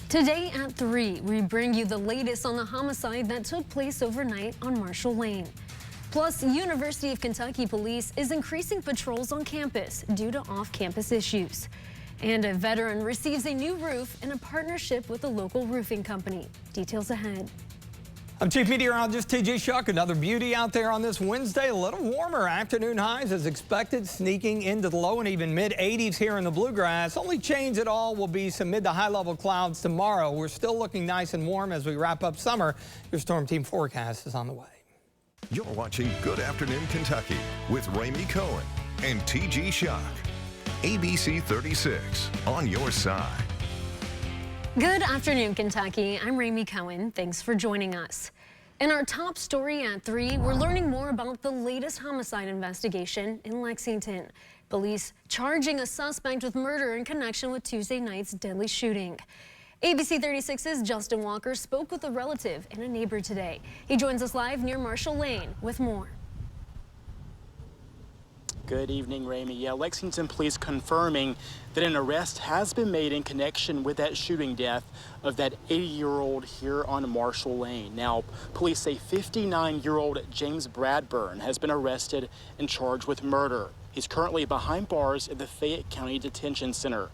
Today at 3, we bring you the latest on the homicide that took place overnight on Marshall Lane. Plus, University of Kentucky Police is increasing patrols on campus due to off-campus issues. And a veteran receives a new roof in a partnership with a local roofing company. Details ahead. I'm Chief Meteorologist TJ Shuck. Another beauty out there on this Wednesday. A little warmer afternoon highs as expected, sneaking into the low and even mid-80s here in the Bluegrass. Only change at all will be some mid to high level clouds tomorrow. We're still looking nice and warm as we wrap up summer. Your storm team forecast is on the way. You're watching Good Afternoon Kentucky with Ramey Cohen and TJ Shuck. ABC 36 on your side. Good afternoon, Kentucky. I'm Ramey Cohen. Thanks for joining us. In our top story at 3, we're learning more about the latest homicide investigation in Lexington. Police charging a suspect with murder in connection with Tuesday night's deadly shooting. ABC 36's Justin Walker spoke with a relative and a neighbor today. He joins us live near Marshall Lane with more. Good evening, Ramey. Yeah, Lexington police confirming that an arrest has been made in connection with that shooting death of that 80-year-old here on Marshall Lane. Now, police say 59-year-old James Bradburn has been arrested and charged with murder. He's currently behind bars at the Fayette County Detention Center.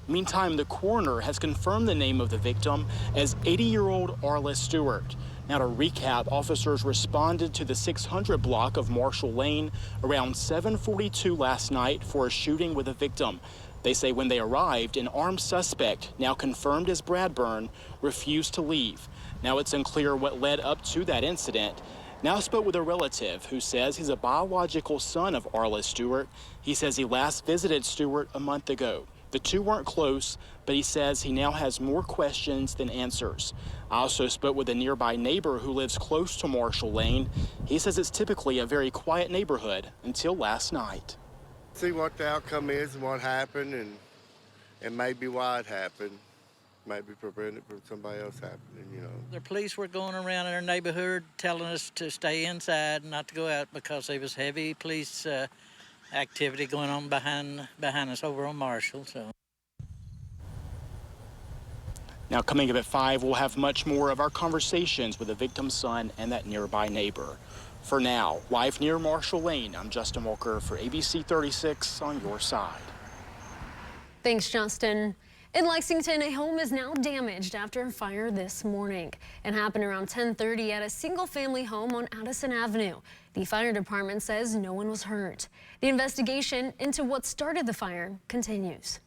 Meantime, the coroner has confirmed the name of the victim as 80-year-old Arliss Stewart. Now, to recap, officers responded to the 600 block of Marshall Lane around 7:42 last night for a shooting with a victim. They say when they arrived, an armed suspect, now confirmed as Bradburn, refused to leave. Now, it's unclear what led up to that incident. Now spoke with a relative who says he's a biological son of Arliss Stewart. He says he last visited Stewart a month ago. The two weren't close, but he says he now has more questions than answers. I also spoke with a nearby neighbor who lives close to Marshall Lane. He says it's typically a very quiet neighborhood until last night. See what the outcome is and what happened and maybe why it happened. Maybe prevent it from somebody else happening, you know. The police were going around in our neighborhood telling us to stay inside and not to go out because there was heavy police activity going on behind us over on Marshall. So. Now, coming up at 5, we'll have much more of our conversations with the victim's son and that nearby neighbor. For now, live near Marshall Lane, I'm Justin Walker for ABC 36 on your side. Thanks, Justin. In Lexington, a home is now damaged after a fire this morning. It happened around 10:30 at a single-family home on Addison Avenue. The fire department says no one was hurt. The investigation into what started the fire continues.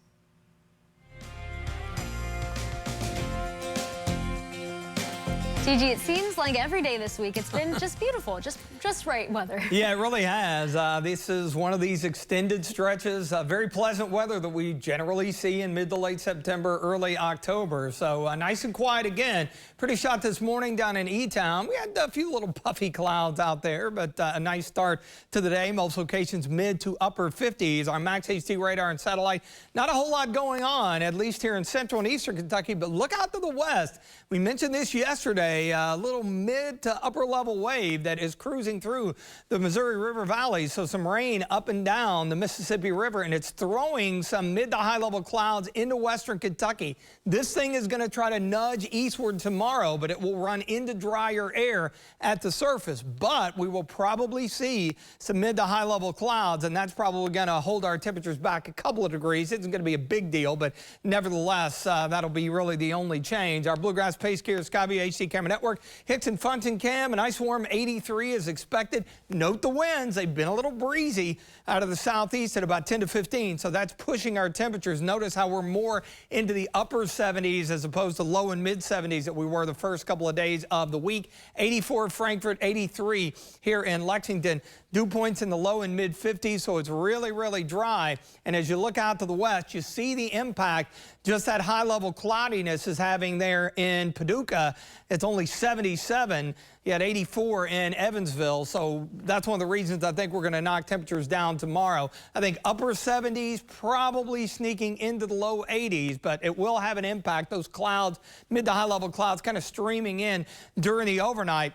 TG, it seems like every day this week it's been just beautiful, just right weather. Yeah, it really has. This is one of these extended stretches, very pleasant weather that we generally see in mid to late September, early October. So nice and quiet again. Pretty shot this morning down in E-Town. We had a few little puffy clouds out there, but a nice start to the day. Most locations mid to upper 50s. Our Max HT radar and satellite, not a whole lot going on, at least here in central and eastern Kentucky, but look out to the west. We mentioned this yesterday. A little mid to upper level wave that is cruising through the Missouri River Valley. So some rain up and down the Mississippi River, and it's throwing some mid to high level clouds into western Kentucky. This thing is going to try to nudge eastward tomorrow, but it will run into drier air at the surface. But we will probably see some mid to high level clouds, and that's probably going to hold our temperatures back a couple of degrees. It's going to be a big deal, but nevertheless, that'll be really the only change. Our Bluegrass Pace Gear Skyview HD Camera Network, Hicks and Funton Cam, a nice warm 83 is expected. Note the winds. They've been a little breezy out of the southeast at about 10 to 15, so that's pushing our temperatures. Notice how we're more into the upper 70s as opposed to low and mid 70s that we were the first couple of days of the week. 84 Frankfort, 83 here in Lexington. Dew points in the low and mid 50s, so it's really, really dry. And as you look out to the west, you see the impact just that high level cloudiness is having there in Paducah. It's only 77. You had 84 in Evansville, so that's one of the reasons I think we're going to knock temperatures down tomorrow. I think upper 70s, probably sneaking into the low 80s, but it will have an impact. Those clouds, mid to high level clouds, kind of streaming in during the overnight.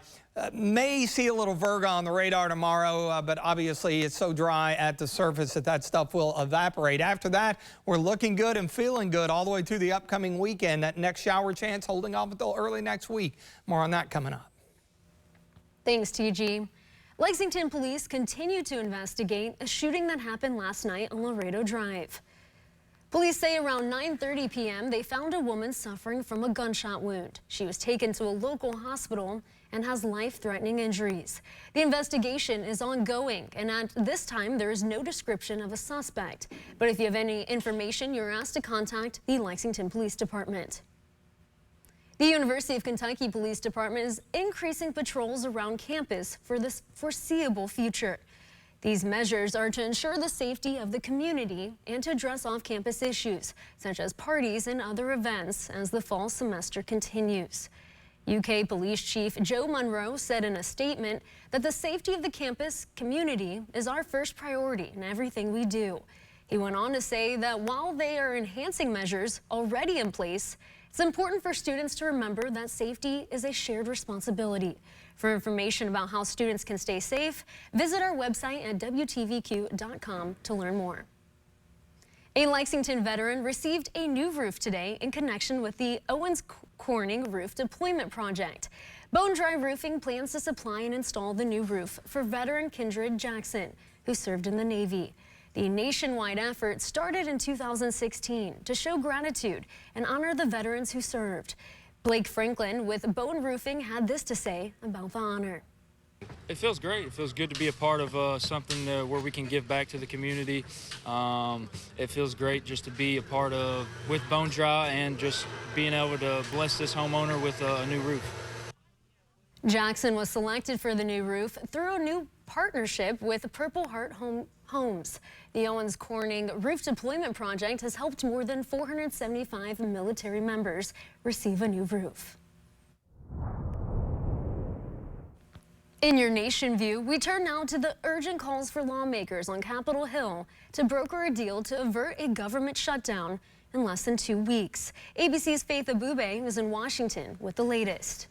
May see a little virga on the radar tomorrow, but obviously it's so dry at the surface that stuff will evaporate. After that, we're looking good and feeling good all the way to the upcoming weekend. That next shower chance holding off until early next week. More on that coming up. Thanks, TG. Lexington police continue to investigate a shooting that happened last night on Laredo Drive. Police say around 9:30 p.m. they found a woman suffering from a gunshot wound. She was taken to a local hospital and has life-threatening injuries. The investigation is ongoing, and at this time there is no description of a suspect. But if you have any information, you're asked to contact the Lexington Police Department. The University of Kentucky Police Department is increasing patrols around campus for the foreseeable future. These measures are to ensure the safety of the community and to address off-campus issues, such as parties and other events, as the fall semester continues. UK Police Chief Joe Monroe said in a statement that the safety of the campus community is our first priority in everything we do. He went on to say that while they are enhancing measures already in place, it's important for students to remember that safety is a shared responsibility. For information about how students can stay safe, visit our website at WTVQ.com to learn more. A Lexington veteran received a new roof today in connection with the Owens Corning Roof Deployment Project. Bone Dry Roofing plans to supply and install the new roof for veteran Kindred Jackson, who served in the Navy. The nationwide effort started in 2016 to show gratitude and honor the veterans who served. Blake Franklin with Bone Roofing had this to say about the honor. It feels great. It feels good to be a part of something where we can give back to the community. It feels great just to be a part of with Bone Dry and just being able to bless this homeowner with a new roof. Jackson was selected for the new roof through a new partnership with Purple Heart Homes. The Owens Corning Roof Deployment Project has helped more than 475 military members receive a new roof. In your Nation View, we turn now to the urgent calls for lawmakers on Capitol Hill to broker a deal to avert a government shutdown in less than 2 weeks. ABC's Faith Abube is in Washington with the latest.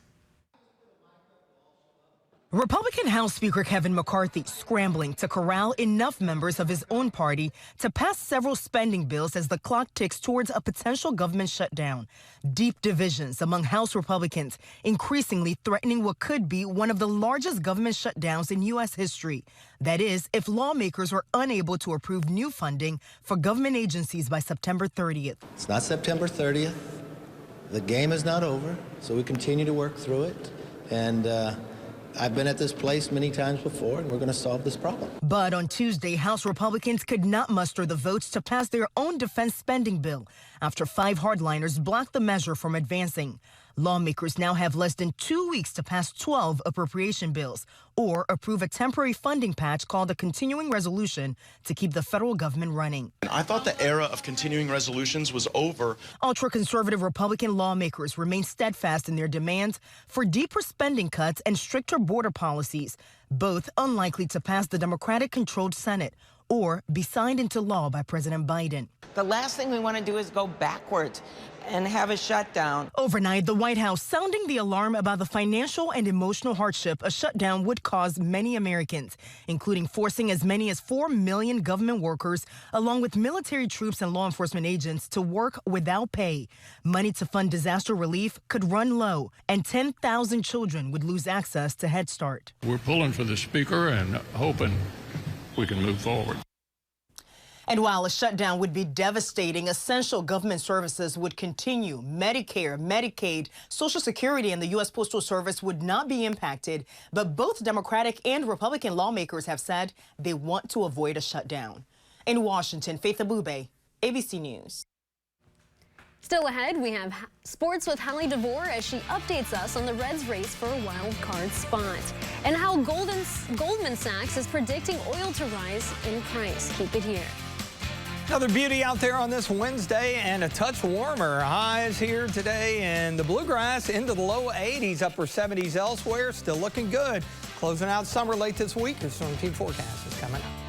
Republican House Speaker Kevin McCarthy scrambling to corral enough members of his own party to pass several spending bills as the clock ticks towards a potential government shutdown. Deep divisions among House Republicans increasingly threatening what could be one of the largest government shutdowns in U.S. history. That is, if lawmakers are unable to approve new funding for government agencies by September 30th. It's not September 30th. The game is not over, so we continue to work through it. And I've been at this place many times before, and we're going to solve this problem. But on Tuesday, House Republicans could not muster the votes to pass their own defense spending bill after 5 hardliners blocked the measure from advancing. Lawmakers now have less than 2 weeks to pass 12 appropriation bills or approve a temporary funding patch called a continuing resolution to keep the federal government running. I thought the era of continuing resolutions was over. Ultra-conservative Republican lawmakers remain steadfast in their demands for deeper spending cuts and stricter border policies, both unlikely to pass the Democratic-controlled Senate or be signed into law by President Biden. The last thing we want to do is go backwards and have a shutdown. Overnight, the White House sounding the alarm about the financial and emotional hardship a shutdown would cause many Americans, including forcing as many as 4 million government workers, along with military troops and law enforcement agents, to work without pay. Money to fund disaster relief could run low, and 10,000 children would lose access to Head Start. We're pulling for the Speaker and hoping we can move forward. And while a shutdown would be devastating, essential government services would continue. Medicare, Medicaid, Social Security, and the U.S. Postal Service would not be impacted. But both Democratic and Republican lawmakers have said they want to avoid a shutdown. In Washington, Faith Abube, ABC News. Still ahead, we have sports with Hallie DeVore as she updates us on the Reds' race for a wild card spot and how Goldman Sachs is predicting oil to rise in price. Keep it here. Another beauty out there on this Wednesday and a touch warmer. Highs here today in the Bluegrass into the low 80s, upper 70s elsewhere. Still looking good. Closing out summer late this week. Your Storm Team forecast is coming up.